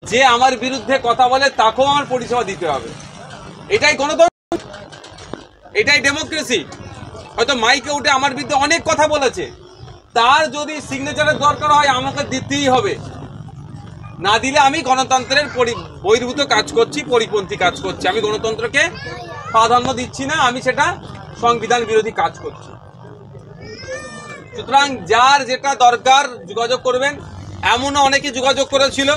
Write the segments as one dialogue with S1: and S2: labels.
S1: যে আমার বিরুদ্ধে কথা বলে তাকেও আমার পরিষেবা দিতে হবে। এটাই গণতন্ত্র, এটাই ডেমোক্রেসি। হয়তো মাইকে উঠে আমার বিরুদ্ধে অনেক কথা বলেছে, তার যদি সিগনেচারের দরকার হয় আমাকে দিতেই হবে, না দিলে আমি গণতন্ত্রের বহির্ভূত কাজ করছি, পরিপন্থী কাজ করছি। আমি গণতন্ত্রকে প্রাধান্য দিচ্ছি না, আমি সেটা সংবিধান বিরোধী কাজ করছি। সুতরাং যার যেটা দরকার যোগাযোগ করবেন। এমনও অনেকে যোগাযোগ করেছিল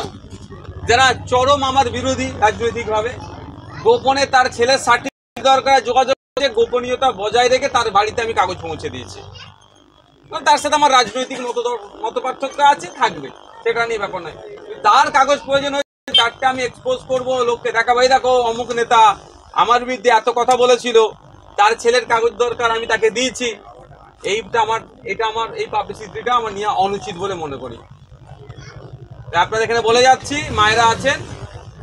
S1: যারা চরম আমার বিরোধী রাজনৈতিকভাবে, গোপনে তার ছেলের সার্টিফিকেট দরকার যোগাযোগ করে গোপনীয়তা বজায় রেখে তার বাড়িতে আমি কাগজ পৌঁছে দিয়েছি। তার সাথে আমার রাজনৈতিক মত পার্থক্য আছে, থাকবে, সেটা নিয়ে ব্যাপার নয়। তার কাগজ প্রয়োজন হয়েছে, তারটা আমি এক্সপোজ করবো, লোককে দেখাবো, এই দেখো অমুক নেতা আমার বিরুদ্ধে এত কথা বলেছিল, তার ছেলের কাগজ দরকার, আমি তাকে দিয়েছি। এটা আমার এই পাবলিসিটিটা আমার নিয়ে অনুচিত বলে মনে করি। আপনাদের এখানে বলে যাচ্ছি, মায়েরা আছেন,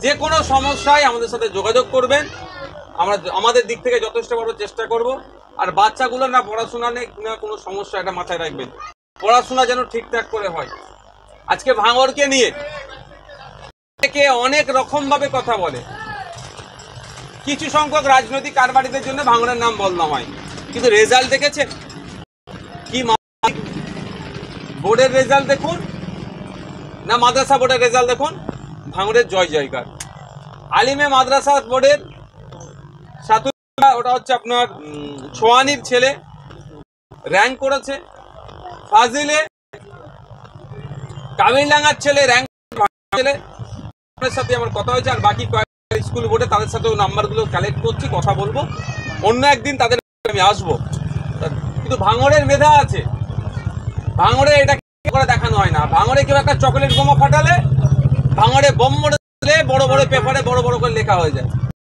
S1: যে কোনো সমস্যায় আমাদের সাথে যোগাযোগ করবেন, আমরা আমাদের দিক থেকে যথেষ্ট বড় চেষ্টা করব। আর বাচ্চাগুলো না পড়াশোনা নেই না কোনো সমস্যা, এটা মাথায় রাখবেন, পড়াশোনা যেন ঠিকঠাক করে হয়। আজকে ভাঙড়কে নিয়ে অনেক রকম ভাবে কথা বলে, কিছু সংখ্যক রাজনৈতিক কারবারিদের জন্য ভাঙড়ের নাম বদনাম হয়, কিন্তু রেজাল্ট দেখেছেন কি? বোর্ডের রেজাল্ট দেখুন না মাদ্রাসা বোর্ডের রেজাল্ট দেখুন, ভাঙড়ের জয় জয়কার। আলিমে মাদ্রাসা বোর্ডের ওটা হচ্ছে আপনার ছোয়ানির ছেলে র্যাঙ্ক করেছে, ফাজিলে কামিলডাঙ্গার ছেলে র্যাঙ্ক ছেলে, সাথে আমার কথা হয়েছে। আর বাকি কয়েক স্কুল বোর্ডে তাদের সাথেও নাম্বারগুলো কালেক্ট করছি, কথা বলবো, অন্য একদিন তাদের আমি আসবো। কিন্তু ভাঙড়ের মেধা আছে, ভাঙড়ে এটা করে দেখানো হয় না। ভাঙড়ে কেউ একটা চকলেট বোমা ফাটালে ভাঙড়ে বম বড় বড় পেপারে বড় বড় করে লেখা হয়ে যায়।